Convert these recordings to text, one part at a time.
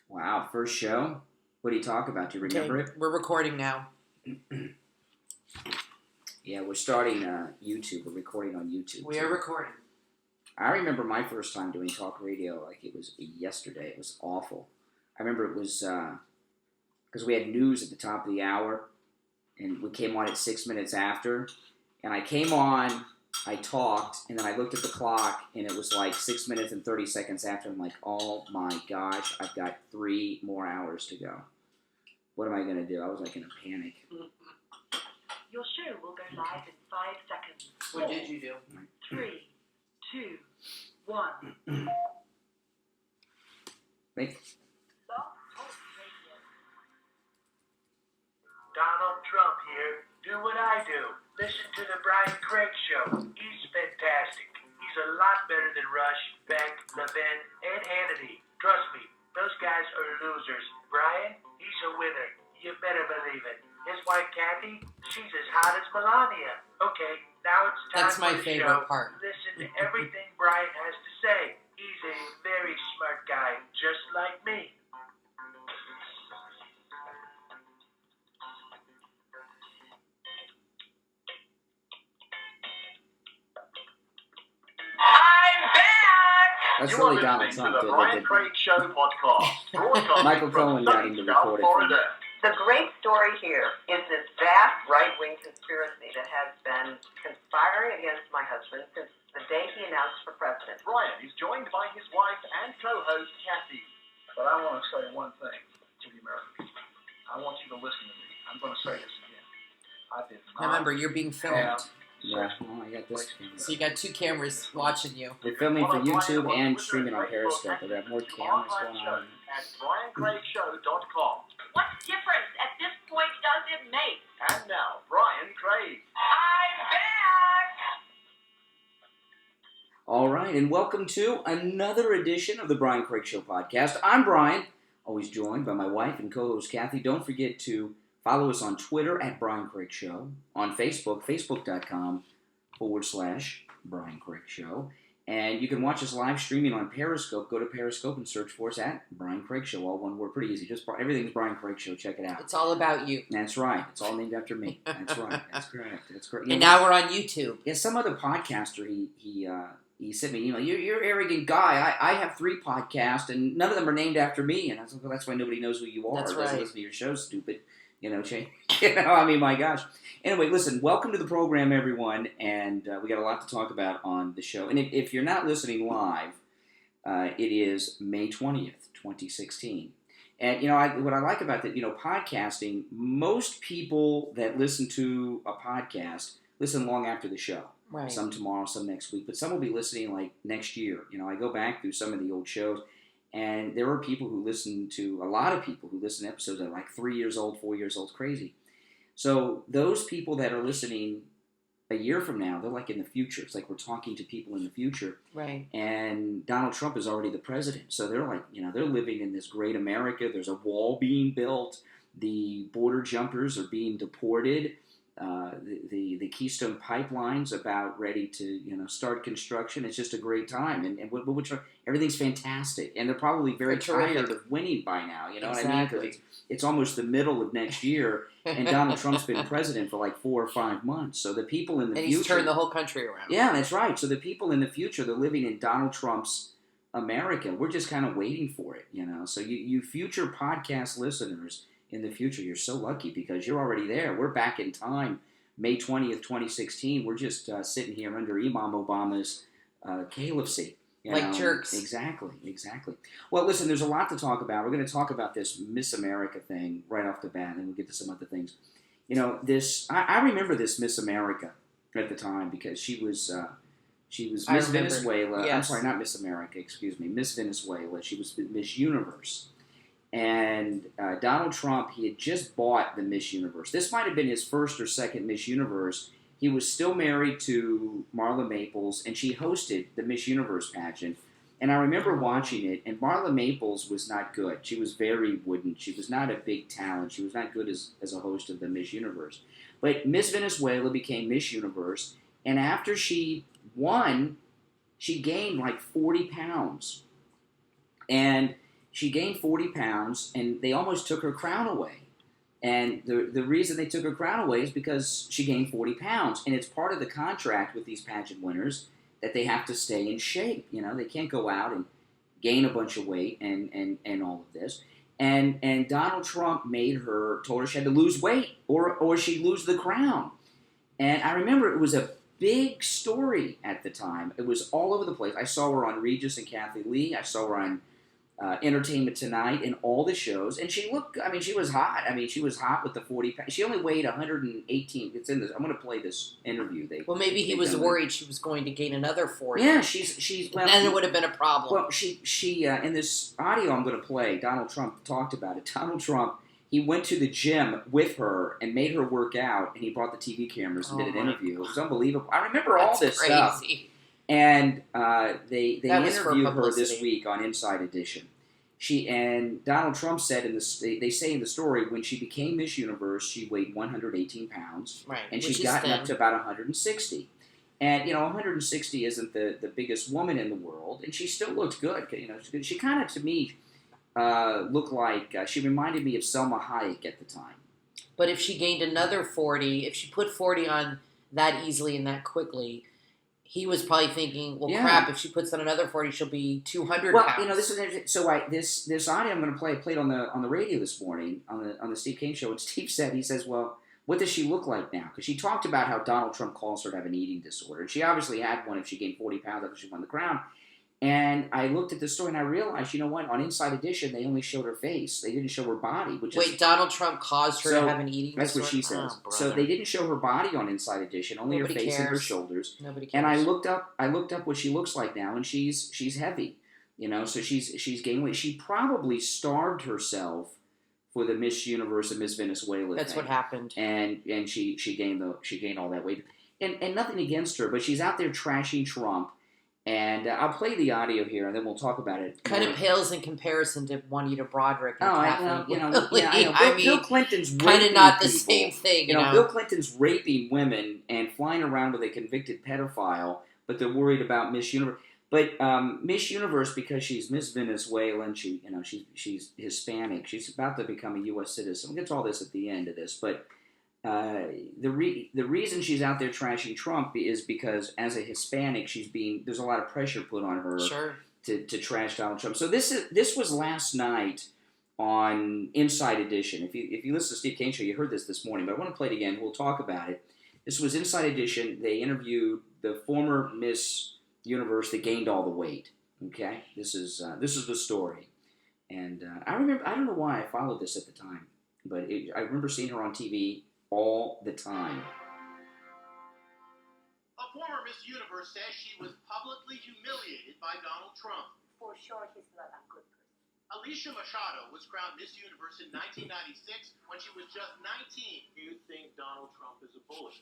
Wow, first show? What do you talk about? Do you remember it? We're recording now. Yeah, we're starting YouTube. We're recording on YouTube. We are recording. I remember my first time doing talk radio like it was yesterday. It was awful. I remember it was because we had news at the top of the hour, and we came on at 6 minutes after. And I came on, I talked, and then I looked at the clock, and it was like 6 minutes and 30 seconds after. I'm like, oh my gosh, I've got 3 more hours to go. What am I going to do? I was like in a panic. Your show will go live in 5 seconds. What did you do? 3, 2, 1. Wait. Donald Trump here. Do what I do. Listen to the Brian Craig Show. He's fantastic. He's a lot better than Rush, Beck, Levin, and Hannity. Trust me, those guys are losers. Brian, he's a winner. You better believe it. His wife, Kathy, she's as hot as Melania. Okay, now it's time That's my for the favorite show. part. Listen to everything Brian has to say. He's a very smart guy, just like me. I'm back! That's You really are Donald listening Trump. to the Brian Craig Show podcast. broadcasting Michael from Cohen got him to South record it. Florida. The great story here is this vast right-wing conspiracy that has been conspiring against my husband since the day he announced for president. Brian is joined by his wife and co-host Kathy. But I want to say one thing to the Americans. I want you to listen to me. I'm going to say this again. I did not Remember, you're being filmed. Yeah, well, I got this. So you got 2 cameras watching you. We're filming for Follow Brian YouTube on and Twitter streaming on Facebook, Periscope. and We've got more the cameras online going show on. at BrianCraigShow.com. What difference at this point does it make? And now, Brian Craig. I'm back! All right, and welcome to another edition of the Brian Craig Show podcast. I'm Brian, always joined by my wife and co-host Kathy. Don't forget to follow us on Twitter at Brian Craig Show, on Facebook, facebook.com/Brian Craig Show. And you can watch us live streaming on Periscope. Go to Periscope and search for us at Brian Craig Show. All one word, pretty easy. Just everything's Brian Craig Show. Check it out. It's all about you. That's right. It's all named after me. That's right. That's correct. That's correct. And now we're on YouTube. Yeah, some other podcaster, he sent me an email. You're an arrogant guy. I have 3 podcasts, and none of them are named after me. And I was like, well, that's why nobody knows who you are. That's Doesn't right. listen to your show, stupid. I mean, my gosh. Anyway, listen, welcome to the program, everyone. And we got a lot to talk about on the show. And if you're not listening live, it is May 20th, 2016. And, what I like about that, podcasting, most people that listen to a podcast listen long after the show. Right. Some tomorrow, some next week, but some will be listening like next year. I go back through some of the old shows, and there are people who listen to, a lot of people who listen to episodes that are like 3 years old, 4 years old, crazy. So those people that are listening a year from now, they're like in the future. It's like we're talking to people in the future. Right. And Donald Trump is already the president. So they're like, they're living in this great America. There's a wall being built. The border jumpers are being deported. The Keystone Pipeline's about ready to start construction. It's just a great time, and everything's fantastic. And they're probably very tired of winning by now. You know what I mean? Because it's almost the middle of next year, and Donald Trump's been president for like 4 or 5 months. So the people in the future, he's turned the whole country around. Yeah, that's right. So the people in the future, they're living in Donald Trump's America. We're just kind of waiting for it. So you future podcast listeners in the future, you're so lucky because you're already there. We're back in time, May 20th, 2016. We're just sitting here under Imam Obama's caliphcy. Like jerks. Exactly. Well, listen, there's a lot to talk about. We're going to talk about this Miss America thing right off the bat, and then we'll get to some other things. I remember this Miss America at the time because she was Miss Venezuela. Yes. I'm sorry, not Miss America, excuse me, Miss Venezuela. She was Miss Universe. And Donald Trump, he had just bought the Miss Universe. This might have been his first or second Miss Universe. He was still married to Marla Maples, and she hosted the Miss Universe pageant. And I remember watching it, and Marla Maples was not good. She was very wooden. She was not a big talent. She was not good as a host of the Miss Universe. But Miss Venezuela became Miss Universe, and after she won, she gained like 40 pounds. And she gained 40 pounds, and they almost took her crown away. And the reason they took her crown away is because she gained 40 pounds. And it's part of the contract with these pageant winners that they have to stay in shape. You know, they can't go out and gain a bunch of weight and all of this. And Donald Trump told her she had to lose weight or she'd lose the crown. And I remember it was a big story at the time. It was all over the place. I saw her on Regis and Kathy Lee. I saw her on Entertainment Tonight and all the shows. And she was hot. I mean, she was hot with the 40 pounds. She only weighed 118. It's in this. I'm going to play this interview. Well, maybe he was worried she was going to gain another 40. Yeah, she's well, then it would have been a problem. Well, she in this audio I'm going to play, Donald Trump talked about it. Donald Trump, he went to the gym with her and made her work out, and he brought the TV cameras and did an interview. It was unbelievable. I remember all this stuff. And they interviewed her this week on Inside Edition. And Donald Trump said they say in the story, when she became Miss Universe, she weighed 118 pounds, right, and she's gotten up to about 160. And 160 isn't the biggest woman in the world, and she still looked good. She kind of, to me, looked like she reminded me of Selma Hayek at the time. But if she gained another 40, if she put 40 on that easily and that quickly, he was probably thinking, well, crap, if she puts on another 40, she'll be 200 pounds. This is so. This audio I'm going to play. I played on the radio this morning on the Steve King show. And Steve said, he says, well, what does she look like now? Because she talked about how Donald Trump calls her to have an eating disorder, and she obviously had one if she gained 40 pounds after she won the crown. And I looked at the story and I realized, you know what? On Inside Edition, they only showed her face. They didn't show her body. Donald Trump caused her to have an eating disorder? That's what she says. So they didn't show her body on Inside Edition, only her face and her shoulders. Nobody cares. And I looked up what she looks like now, and she's heavy. So she's gained weight. She probably starved herself for the Miss Universe and Miss Venezuela. That's what happened. And she gained all that weight. And nothing against her, but she's out there trashing Trump. And I'll play the audio here, and then we'll talk about it. Kind of pales in comparison to Juanita Broderick. And Kathy. I know. Bill Clinton's kind of not the same thing. Bill Clinton's raping women and flying around with a convicted pedophile, but they're worried about Miss Universe. But Miss Universe, because she's Miss Venezuelan, she's Hispanic. She's about to become a U.S. citizen. We'll get to all this at the end of this, but. The reason she's out there trashing Trump is because as a Hispanic, there's a lot of pressure put on her to trash Donald Trump. So this was last night on Inside Edition. If you listen to Steve King show, you heard this morning, but I want to play it again. We'll talk about it. This was Inside Edition. They interviewed the former Miss Universe that gained all the weight. Okay, this is the story, and I remember. I don't know why I followed this at the time, but I remember seeing her on TV all the time. A former Miss Universe says she was publicly humiliated by Donald Trump. For sure, he's not a good person. Alicia Machado was crowned Miss Universe in 1996 when she was just 19. Do you think Donald Trump is a bully?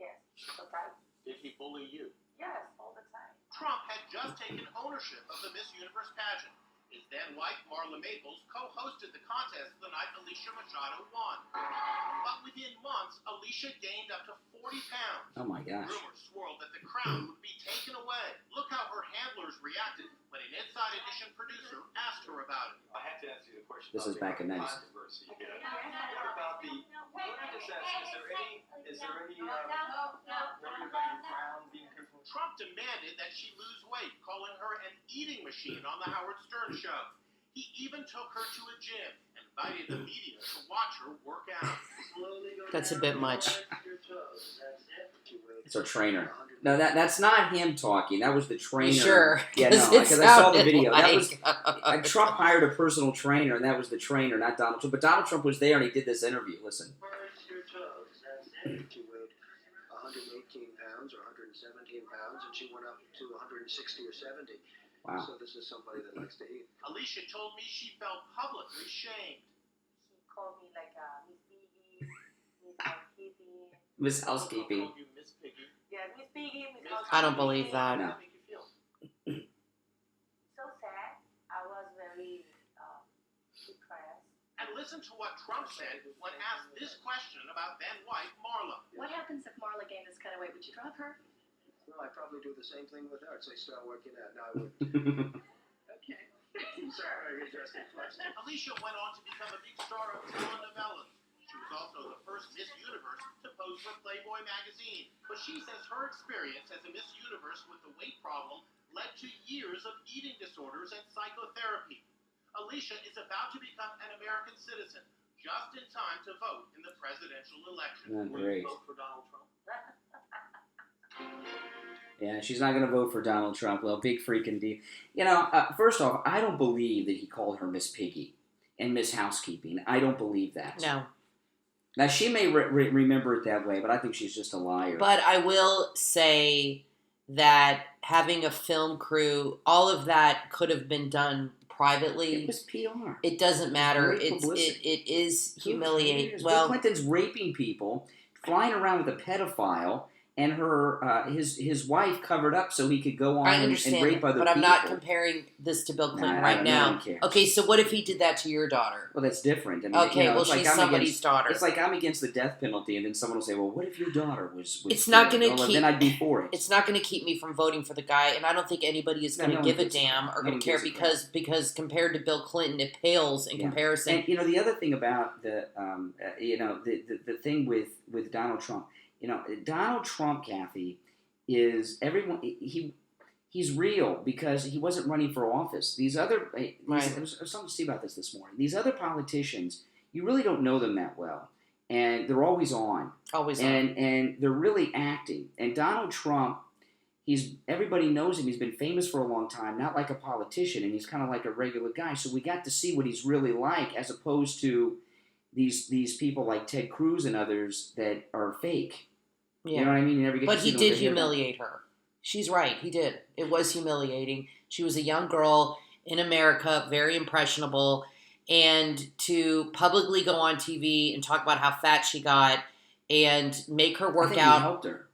Yes, total. Did he bully you? Yes, all the time. Trump had just taken ownership of the Miss Universe pageant. His then wife, Marla Maples, co-hosted the contest the night Alicia Machado won. But within months, Alicia gained up to 40 pounds. Oh my gosh. Rumors swirled that the crown would be taken away. Look how her handlers reacted when an Inside Edition producer asked her about it. I had to answer the question. This is back in 96. Controversy. What about the? Let me just ask: Is there any worry about your crown being taken? Trump demanded that she lose weight, calling her an eating machine on the Howard Stern show. He even took her to a gym and invited the media to watch her work out. That's a bit much. It's our trainer. No, that's not him talking. That was the trainer. Sure. Yeah, no, because I saw the video. Like, that was Trump hired a personal trainer, and that was the trainer, not Donald Trump. But Donald Trump was there, and he did this interview. Listen. She weighed 118 pounds or 117 pounds, and she went up to 160 or 70. Wow. So this is somebody that likes to eat. Alicia told me she felt publicly shamed. He called me like Miss Piggy, Miss Housekeeping. Miss Housekeeping. Miss Piggy. Yeah, Miss Piggy, Miss Housekeeping. I don't believe that. No. How did it make you feel? So sad. I was very depressed. And listen to what Trump said when asked this question about then wife Marla. What happens if Marla gained this kind of weight? Would you drop her? Well, I'd probably do the same thing with her. I'd say start working out. Now I would. Okay. Sorry, Alicia went on to become a big star of telenovelas. She was also the first Miss Universe to pose for Playboy magazine. But she says her experience as a Miss Universe with the weight problem led to years of eating disorders and psychotherapy. Alicia is about to become an American citizen, just in time to vote in the presidential election. Oh, great. Vote for Donald Trump. Yeah, she's not going to vote for Donald Trump. Well, big freaking deal. First off, I don't believe that he called her Miss Piggy and Miss Housekeeping. I don't believe that. No. Now, she may remember it that way, but I think she's just a liar. But I will say that having a film crew, all of that could have been done privately. It was PR. It doesn't matter. It is humiliating. Bill Clinton's raping people, flying around with a pedophile, and his wife covered up so he could go on I and understand, rape other but people. I'm not comparing this to Bill Clinton right now. No one cares. Okay, so what if he did that to your daughter? Well, that's different. I mean, Okay, well, it's like she's I'm somebody's against, daughter. It's like I'm against the death penalty, and then someone will say, "Well, what if your daughter was?" It's not going to well, keep. Then I'd be for it. It's not going to keep me from voting for the guy, and I don't think anybody is going to give a damn or going to care because compared to Bill Clinton, it pales in comparison. And the other thing about the thing with Donald Trump, Donald Trump, Kathy, is everyone he's real because he wasn't running for office. There was something to see about this morning. These other politicians, you really don't know them that well, and they're always on, and they're really acting. And Donald Trump, everybody knows him. He's been famous for a long time, not like a politician, and he's kind of like a regular guy. So we got to see what he's really like, as opposed to these people like Ted Cruz and others that are fake. Yeah. You know what I mean? But he did humiliate her. She's right. He did. It was humiliating. She was a young girl in America, very impressionable, and to publicly go on TV and talk about how fat she got and make her work out. He helped her.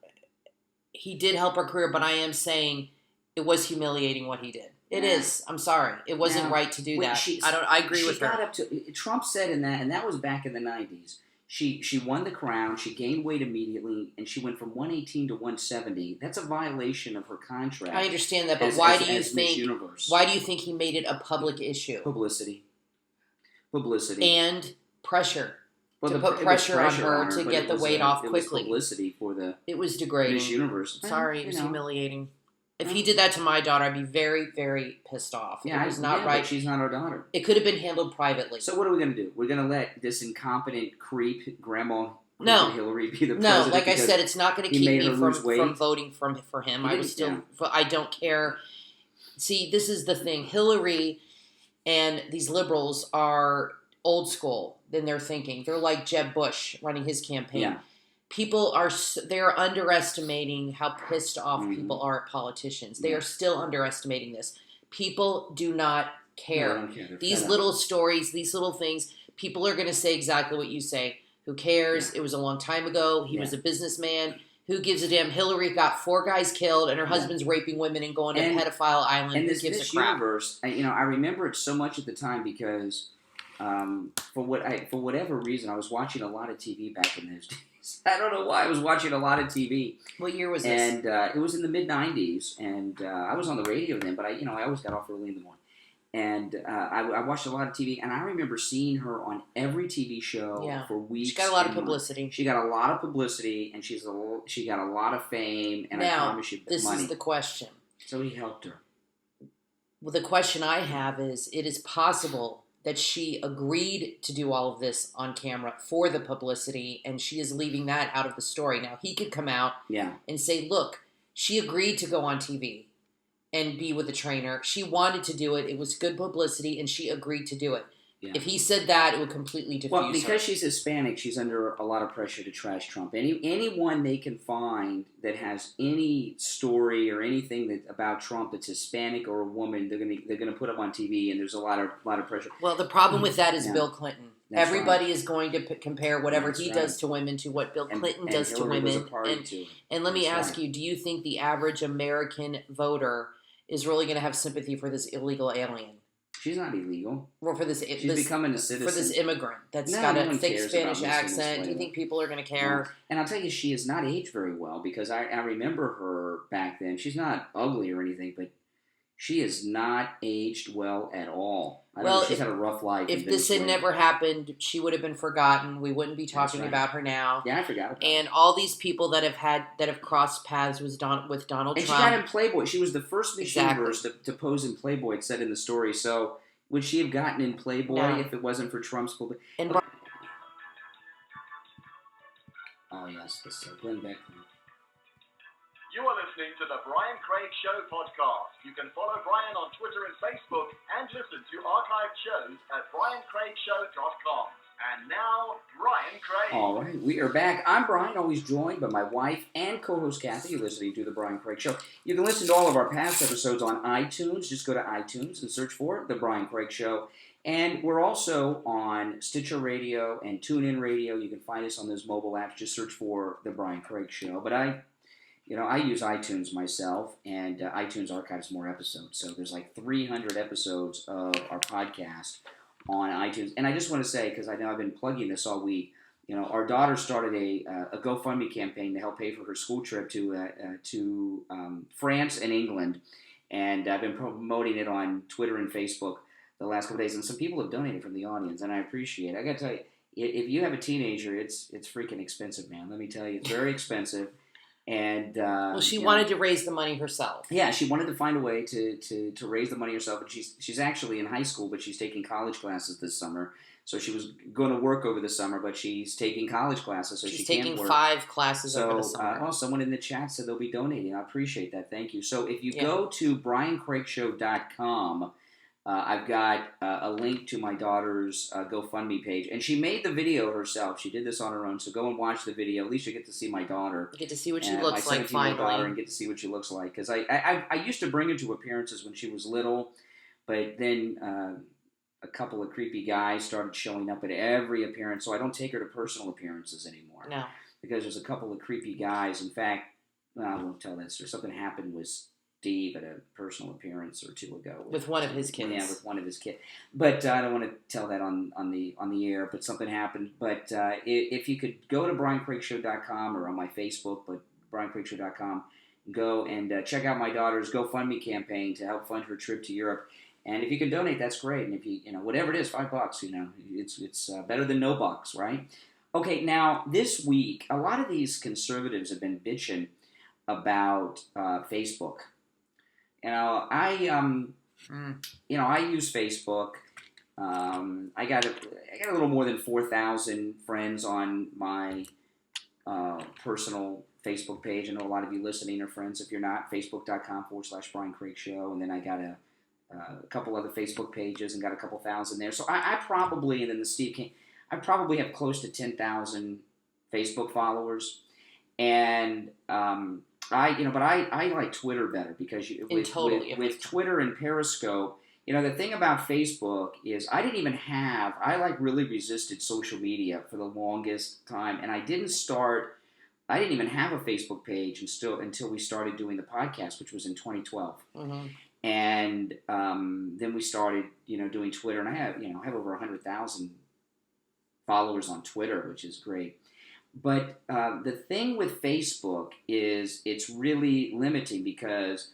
He did help her career, but I am saying it was humiliating what he did. It is. I'm sorry. It wasn't right to do that. I agree with her. Got up to, Trump said in that, and that was back in the 90s. She won the crown. She gained weight immediately, and she went from 118 to 170. That's a violation of her contract. I understand that, but why do you think he made it a public issue? Publicity, and pressure. To put pressure on her to get the weight off quickly. It was publicity for the. It was degrading. Miss Universe. Sorry, it was humiliating. If he did that to my daughter, I'd be very, very pissed off. Yeah, it was not right. But she's not our daughter. It could have been handled privately. So what are we going to do? We're going to let this incompetent creep, Grandma Hillary, be the president? No, like I said, it's not going to keep me from voting for him. I don't care. See, this is the thing. Hillary and these liberals are old school in their thinking. They're like Jeb Bush running his campaign. Yeah. People they're underestimating how pissed off people are at politicians. They are still underestimating this. People do not care. No, they don't care. These little stories, these little things, people are going to say exactly what you say. Who cares? Yeah. It was a long time ago. He was a businessman. Who gives a damn? Hillary got 4 guys killed, and her husband's raping women and going to pedophile island. And Who this gives Miss a crap? Universe, I remember it so much at the time because for whatever reason, I was watching a lot of TV back in those days. I don't know why I was watching a lot of TV. What year was this? And it was in the mid '90s, and I was on the radio then. But I always got off early in the morning, and I watched a lot of TV. And I remember seeing her on every TV show for weeks. She got a lot of publicity. She got a lot of publicity, and she got a lot of fame. And now, I promise you, this money. is the question. So he helped her. Well, the question I have is: it is possible that she agreed to do all of this on camera for the publicity, and she is leaving that out of the story. Now, he could come out and say, look, she agreed to go on TV and be with a trainer. She wanted to do it. It was good publicity, and she agreed to do it. Yeah. If he said that, it would completely diffuse her. Well, because she's Hispanic, she's under a lot of pressure to trash Trump. Anyone they can find that has any story or anything about Trump that's Hispanic or a woman, they're gonna put up on TV, and there's a lot of pressure. Well, the problem with that is Bill Clinton. That's Everybody is going to compare whatever he does to women to what Bill Clinton does to women. And let me ask you: do you think the average American voter is really going to have sympathy for this illegal alien? She's not illegal. Well, she's becoming a citizen. For this immigrant that's got a thick Spanish accent. Do you think people are going to care? No. And I'll tell you, she has not aged very well because I remember her back then. She's not ugly or anything, but She has not aged well at all. I don't know, she's had a rough life. If this had never happened, she would have been forgotten. We wouldn't be talking about her now. Yeah, I forgot about And all these people that have crossed paths with Donald Trump. And she got in Playboy. She was the first Miss Universe to pose in Playboy, it said in the story. So would she have gotten in Playboy if it wasn't for Trump's publicity? And oh, yes, this is Glenn Beck. You are listening to the Brian Craig Show podcast. You can follow Brian on Twitter and Facebook and listen to archived shows at briancraigshow.com. And now, Brian Craig. All right, we are back. I'm Brian, always joined by my wife and co-host Kathy. You're listening to the Brian Craig Show. You can listen to all of our past episodes on iTunes. Just go to iTunes and search for the Brian Craig Show. And we're also on Stitcher Radio and TuneIn Radio. You can find us on those mobile apps. Just search for the Brian Craig Show. But I use iTunes myself, and iTunes archives more episodes. So there's like 300 episodes of our podcast on iTunes. And I just want to say, because I know I've been plugging this all week, our daughter started a GoFundMe campaign to help pay for her school trip to France and England. And I've been promoting it on Twitter and Facebook the last couple of days. And some people have donated from the audience, and I appreciate it. I got to tell you, if you have a teenager, it's freaking expensive, man. Let me tell you, it's very expensive. And she wanted to raise the money herself. Yeah, she wanted to find a way to raise the money herself. And she's actually in high school, but she's taking college classes this summer. So she was going to work over the summer, but she's taking college classes, so she's she can't taking work. 5 classes over the summer. Well, someone in the chat said they'll be donating. I appreciate that. Thank you. So if you go to briancraigshow.com, I've got a link to my daughter's GoFundMe page. And she made the video herself. She did this on her own. So go and watch the video. At least you get to see my daughter. You get to see what she looks like finally. Daughter and get to see what she looks like. Because I used to bring her to appearances when she was little. But then a couple of creepy guys started showing up at every appearance. So I don't take her to personal appearances anymore. No. Because there's a couple of creepy guys. In fact, I won't tell this. There's something happened with Steve at a personal appearance or two ago with one of his kids. Yeah, with one of his kids. But I don't want to tell that on the air. But something happened. But if you could go to briancraigshow.com or on my Facebook, but briancraigshow.com, go and check out my daughter's GoFundMe campaign to help fund her trip to Europe. And if you can donate, that's great. And if you whatever it is, $5, it's better than no bucks, right? Okay, now this week, a lot of these conservatives have been bitching about Facebook. I use Facebook. I got a little more than 4,000 friends on my personal Facebook page. I know a lot of you listening are friends. If you're not, facebook.com/Brian Craig Show. And then I got a couple other Facebook pages and got a couple thousand there. So I probably, and then the Steve King, I probably have close to 10,000 Facebook followers. And I like Twitter better because with Twitter and Periscope, the thing about Facebook is I really resisted social media for the longest time, and I didn't even have a Facebook page until we started doing the podcast, which was in 2012. Mm-hmm. And then we started, doing Twitter, and I have over 100,000 followers on Twitter, which is great. But the thing with Facebook is it's really limiting because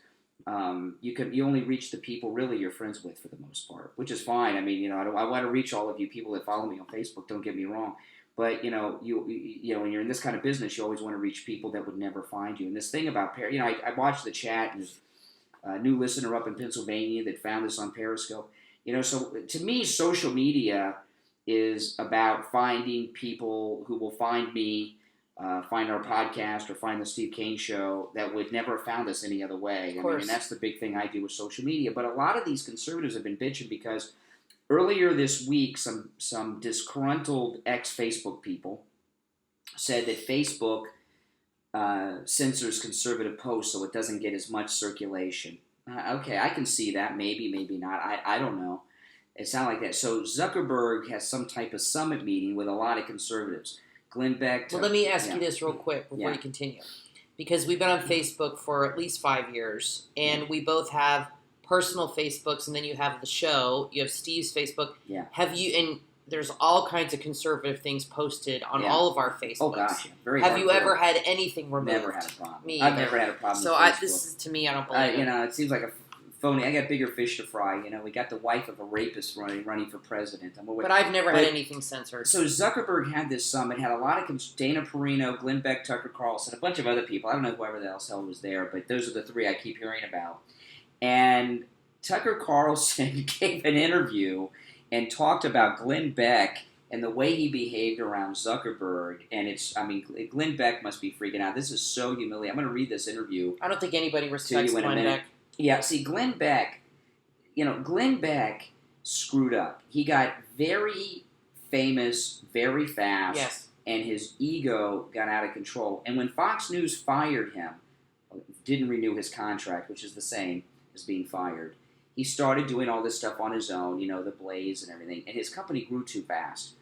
you only reach the people really you're friends with for the most part, which is fine. I mean, I want to reach all of you people that follow me on Facebook. Don't get me wrong, but you when you're in this kind of business, you always want to reach people that would never find you. And this thing about I watched the chat, and there's a new listener up in Pennsylvania that found this on Periscope. So to me, social media is about finding people who will find me, find our podcast, or find the Steve Kane Show that would never have found us any other way. I mean, and that's the big thing I do with social media. But a lot of these conservatives have been bitching because earlier this week, some disgruntled ex-Facebook people said that Facebook censors conservative posts so it doesn't get as much circulation. Okay, I can see that. Maybe not. I don't know. It sounded like that. So Zuckerberg has some type of summit meeting with a lot of conservatives. Glenn Beck. Well, let me ask you this real quick before you continue. Because we've been on Facebook for at least 5 years, and we both have personal Facebooks, and then you have the show. You have Steve's Facebook. Yeah. And there's all kinds of conservative things posted on all of our Facebooks. Oh, gosh. Yeah. Have you ever had anything removed? Never had a problem. Me I've either. never had a problem so with Facebook. This is, to me, I don't believe it. It seems like a phony. I got bigger fish to fry. You know, we got the wife of a rapist running for president. But I've never had anything censored. So Zuckerberg had this summit, had a lot of Dana Perino, Glenn Beck, Tucker Carlson, a bunch of other people. I don't know whoever the else was there, but those are the three I keep hearing about. And Tucker Carlson gave an interview and talked about Glenn Beck and the way he behaved around Zuckerberg. And Glenn Beck must be freaking out. This is so humiliating. I'm going to read this interview. I don't think anybody respects Glenn Beck. Yeah, see, Glenn Beck screwed up. He got very famous very fast. Yes. And his ego got out of control. And when Fox News fired him, didn't renew his contract, which is the same as being fired, he started doing all this stuff on his own, the Blaze and everything, and his company grew too fast.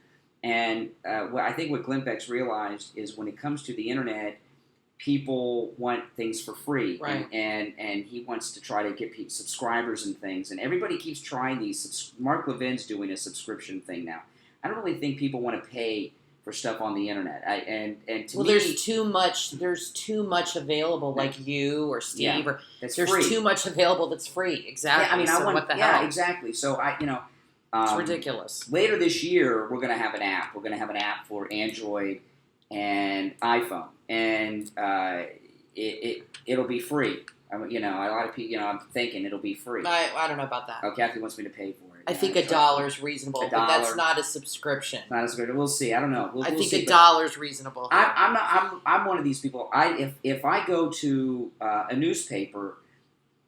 And I think what Glenn Beck's realized is when it comes to the internet, people want things for free, right? And he wants to try to get subscribers and things, and everybody keeps trying these. Mark Levin's doing a subscription thing now. I don't really think people want to pay for stuff on the internet. To me, there's too much. There's too much available, like you or Steve, or there's free. Too much available that's free. Exactly. Yeah, what the hell? Yeah, exactly. So it's ridiculous. Later this year, we're going to have an app. We're going to have an app for Android and iPhone, and it'll be free. A lot of people. I'm thinking it'll be free. I don't know about that. Oh, Kathy wants me to pay for it. I think $1 is reasonable, but that's not a subscription. Not a subscription. We'll see. I don't know. I think $1 is reasonable. I'm one of these people. If I go to a newspaper,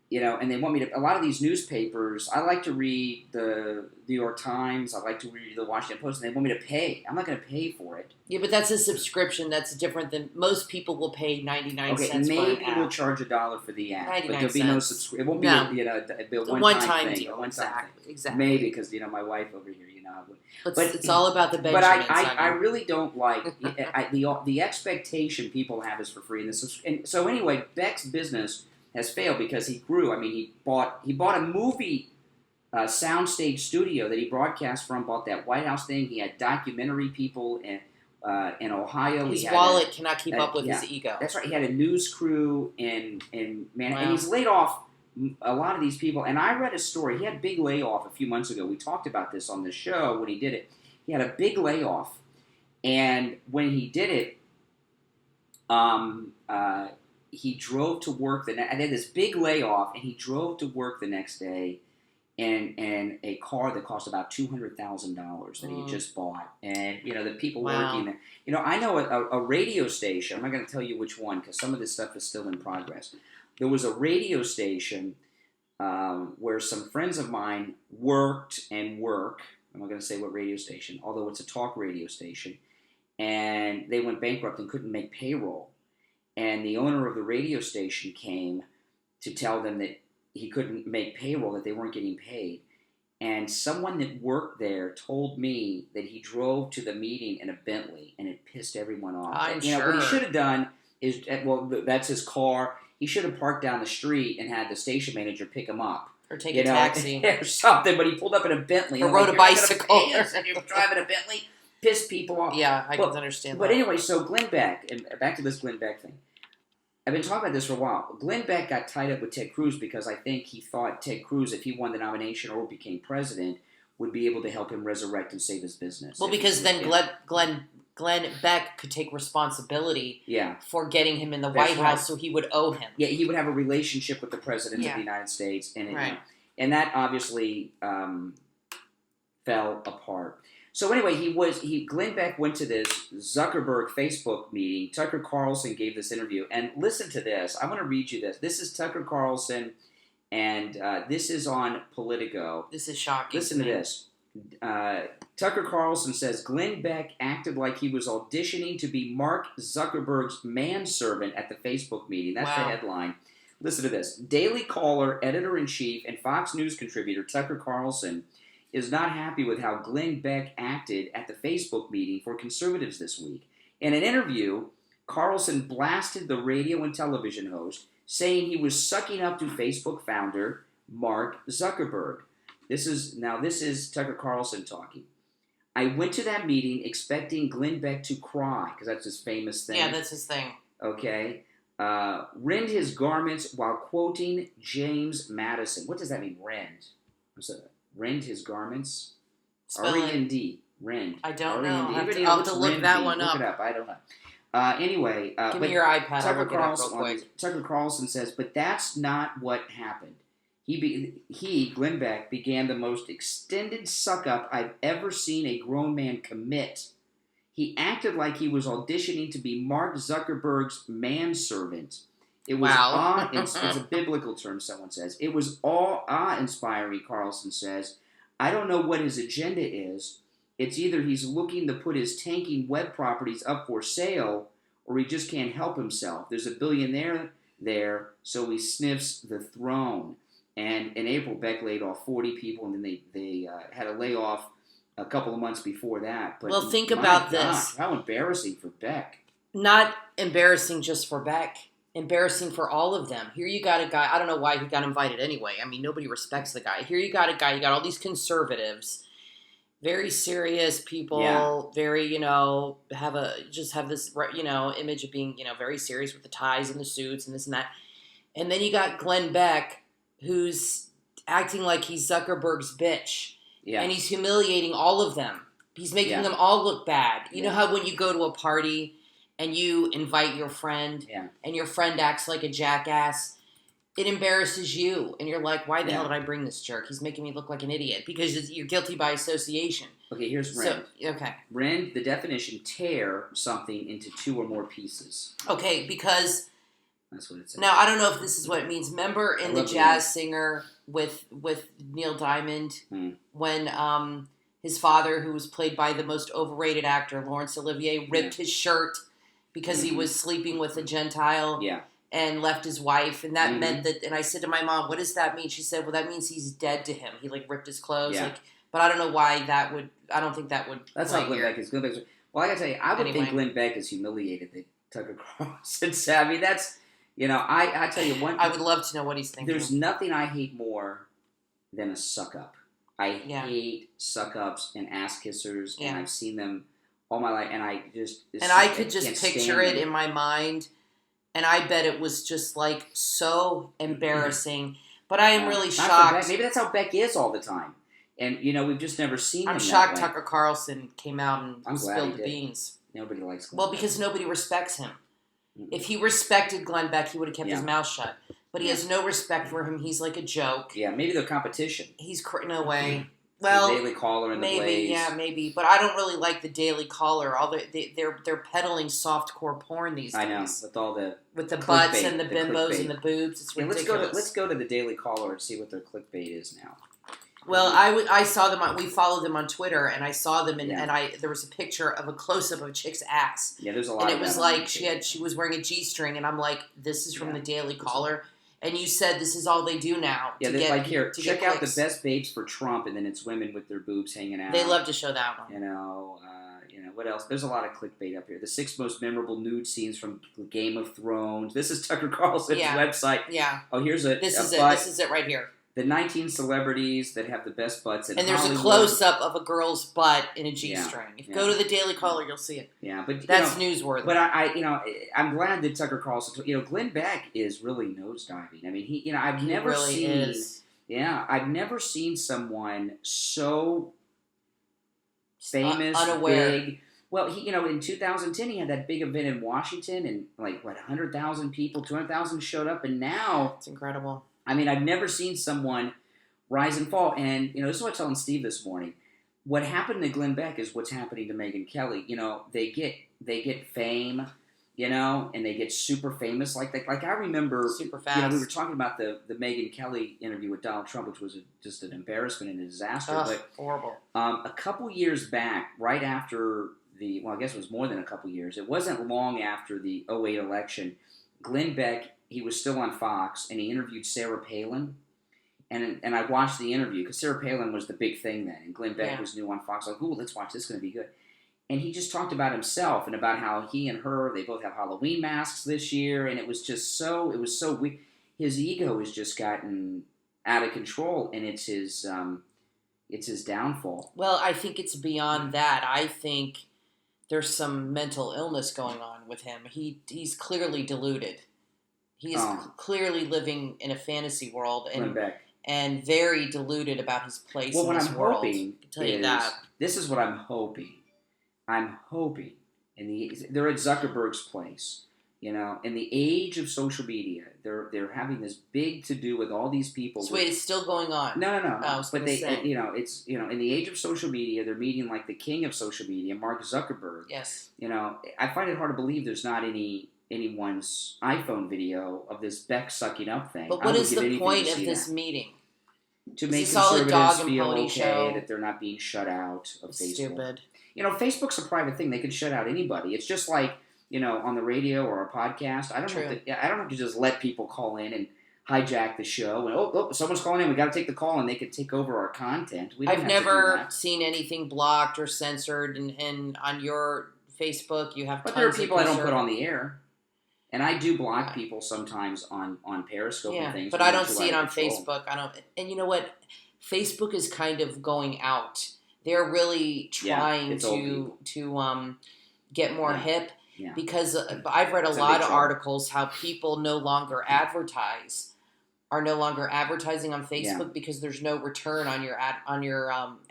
and they want me to. A lot of these newspapers, I like to read the New York Times. I like to read the Washington Post, and they want me to pay. I'm not going to pay for it. Yeah, but that's a subscription. That's different than most people will pay 99 cents for an app. Maybe we'll charge $1 for the app, 99 but there'll be no subscription. It won't be a one-time thing. Deal. Exactly. Maybe because my wife over here, But it's all about the Benjamin. But I really don't like the expectation people have is for free. And so anyway, Beck's business has failed because he grew. I mean, he bought a movie soundstage studio that he broadcast from. Bought that White House thing. He had documentary people in Ohio. His wallet cannot keep up with his ego. That's right. He had a news crew and he's laid off a lot of these people. And I read a story. He had a big layoff a few months ago. We talked about this on the show when he did it. He had a big layoff, and when he did it, he drove to work and had this big layoff, and he drove to work the next day in a car that cost about $200,000 that he had just bought. And, the people working there. I know a radio station. I'm not going to tell you which one because some of this stuff is still in progress. There was a radio station where some friends of mine worked and work. I'm not going to say what radio station, although it's a talk radio station. And they went bankrupt and couldn't make payroll. And the owner of the radio station came to tell them that he couldn't make payroll, that they weren't getting paid. And someone that worked there told me that he drove to the meeting in a Bentley, and it pissed everyone off. I'm sure. What he should have done is, that's his car. He should have parked down the street and had the station manager pick him up. Or take a taxi. Or something, but he pulled up in a Bentley. Or rode a bicycle. And you're driving a Bentley, pissed people off. Yeah, I can understand that. But anyway, so Glenn Beck, and back to this Glenn Beck thing. I've been talking about this for a while. Glenn Beck got tied up with Ted Cruz because I think he thought Ted Cruz, if he won the nomination or became president, would be able to help him resurrect and save his business. Well, because then Glenn Beck could take responsibility for getting him in the White House, so he would owe him. Yeah, he would have a relationship with the president of the United States. And that obviously fell apart. So anyway, Glenn Beck went to this Zuckerberg Facebook meeting. Tucker Carlson gave this interview. And listen to this. I want to read you this. This is Tucker Carlson, and this is on Politico. This is shocking. Listen to this. Tucker Carlson says, Glenn Beck acted like he was auditioning to be Mark Zuckerberg's manservant at the Facebook meeting. That's the headline. Listen to this. Daily Caller editor-in-chief and Fox News contributor Tucker Carlson is not happy with how Glenn Beck acted at the Facebook meeting for conservatives this week. In an interview, Carlson blasted the radio and television host, saying he was sucking up to Facebook founder Mark Zuckerberg. This is Tucker Carlson talking. I went to that meeting expecting Glenn Beck to cry, because that's his famous thing. Yeah, that's his thing. Okay. Rend his garments while quoting James Madison. What does that mean, rend? Rend his garments? R-E-N-D. Rend. I don't know. R-E-N-D. I'll have to look that one up. Look it up. I don't know. Anyway. Give me your iPad. I'll look it up real quick. Tucker Carlson says, but that's not what happened. He, Glenn Beck, began the most extended suck-up I've ever seen a grown man commit. He acted like he was auditioning to be Mark Zuckerberg's manservant. It was it's a biblical term, someone says. It was awe-inspiring, Carlson says. I don't know what his agenda is. It's either he's looking to put his tanking web properties up for sale, or he just can't help himself. There's a billionaire there, so he sniffs the throne. And in April, Beck laid off 40 people, and then they had a layoff a couple of months before that. But well, think about this. How embarrassing for Beck. Not embarrassing just for Beck. Embarrassing for all of them. Here you got a guy, I don't know why he got invited anyway. I mean, nobody respects the guy. Here you got a guy, you got all these conservatives, very serious people, very, have this, image of being, very serious with the ties and the suits and this and that. And then you got Glenn Beck, who's acting like he's Zuckerberg's bitch. Yeah. And he's humiliating all of them. He's making them all look bad. You know how when you go to a party and you invite your friend and your friend acts like a jackass, it embarrasses you. And you're like, why the hell did I bring this jerk? He's making me look like an idiot because you're guilty by association. Okay, here's rend. Okay. Rend, the definition, tear something into two or more pieces. Okay, because... That's what it says. Now, I don't know if this is what it means. Remember in The Jazz Singer with Neil Diamond when his father, who was played by the most overrated actor, Laurence Olivier, ripped his shirt because he was sleeping with a Gentile and left his wife. And that meant that, and I said to my mom, what does that mean? She said, well, that means he's dead to him. He, ripped his clothes. But I don't know why that would, I don't think that would. That's how Glenn Beck is. Well, I gotta tell you, I would think Glenn Beck is humiliated that Tucker Carlson said. I mean, that's, I tell you one. I would love to know what he's thinking. There's nothing I hate more than a suck-up. I hate suck-ups and ass-kissers, and I've seen them all my life, and I just... And I could just picture it in my mind, and I bet it was just, so embarrassing. But I am really shocked. Maybe that's how Beck is all the time. And, we've just never seen him. I'm shocked Tucker Carlson came out and spilled the beans. Nobody likes Glenn Well, because nobody respects him. If he respected Glenn Beck, he would have kept his mouth shut. But he has no respect for him. He's like a joke. Yeah, maybe they're competition. He's no way. Well, the Daily Caller and the Blaze. Maybe. But I don't really like the Daily Caller. They're peddling softcore porn these days. I know, with all the butts and the bimbos and the boobs. It's ridiculous. Let's go to the Daily Caller and see what their clickbait is now. Well, I saw them. We followed them on Twitter, and I saw them, and there was a picture of a close up of a chick's ass. Yeah, there's a lot. And it was like she was wearing a G-string, and I'm like, this is from the Daily Caller, and you said this is all they do now. Yeah, check out the best babes for Trump, and then it's women with their boobs hanging out. They love to show that one. What else? There's a lot of clickbait up here. The 6 most memorable nude scenes from Game of Thrones. This is Tucker Carlson's website. Yeah. Oh, here's a This is it right here. The 19 celebrities that have the best butts in Hollywood. And there's a close-up of a girl's butt in a G-string. If you go to the Daily Caller, you'll see it. Yeah, but that's newsworthy. But I'm glad that Tucker Carlson. Glenn Beck is really nosediving. I mean, I've never seen. Yeah, I've never seen someone so famous, unaware. big. Well, in 2010 he had that big event in Washington, and 100,000 people, 200,000 showed up, and now it's incredible. I mean, I've never seen someone rise and fall. And, this is what I was telling Steve this morning. What happened to Glenn Beck is what's happening to Megyn Kelly. They get fame, and they get super famous. Like I remember, super fast. We were talking about the Megyn Kelly interview with Donald Trump, which was just an embarrassment and a disaster. But horrible. A couple years back, right after I guess it was more than a couple years. It wasn't long after the 2008 election. Glenn Beck, he was still on Fox, and he interviewed Sarah Palin. And I watched the interview, because Sarah Palin was the big thing then, and Glenn Beck was new on Fox. Like, ooh, let's watch this, it's going to be good. And he just talked about himself, and about how he and her, they both have Halloween masks this year, and it was so weak. His ego has just gotten out of control, and it's his downfall. Well, I think it's beyond that. I think there's some mental illness going on with him. He's clearly deluded. He is clearly living in a fantasy world and very deluded about his place in this world. Hoping I can tell you that. This is what I'm hoping. I'm hoping they're at Zuckerberg's place. You know, in the age of social media, they're having this big to do with all these people. So wait, it's still going on. No. Oh, but it's in the age of social media, they're meeting like the king of social media, Mark Zuckerberg. Yes. You know, I find it hard to believe there's not anyone's iPhone video of this Beck sucking up thing. But what is the point of this meeting? To make conservatives feel okay that they're not being shut out of Facebook. Stupid. You know, Facebook's a private thing; they can shut out anybody. It's just like, you know, on the radio or a podcast. I don't have to just let people call in and hijack the show. And someone's calling in. We got to take the call, and they could take over our content. I've never seen anything blocked or censored, and on your Facebook, you have. But there are people I don't put on the air, and I do block people sometimes on Periscope and things. But I don't see it on Facebook. I don't. And you know what? Facebook is kind of going out. They're really trying to get more hip. Yeah. Because I've read a lot of articles how people no longer are no longer advertising on Facebook because there's no return on your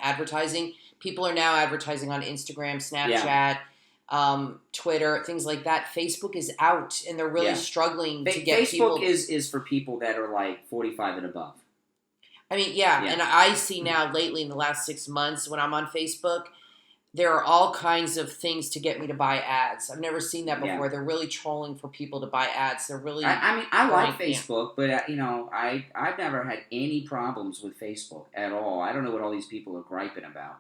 advertising. People are now advertising on Instagram, Snapchat, Twitter, things like that. Facebook is out, and they're really struggling to get people. Facebook is for people that are like 45 and above. I mean, and I see now lately in the last 6 months when I'm on Facebook, there are all kinds of things to get me to buy ads. I've never seen that before. They're really trolling for people to buy ads. They're really. I like Facebook, but you know, I've never had any problems with Facebook at all. I don't know what all these people are griping about.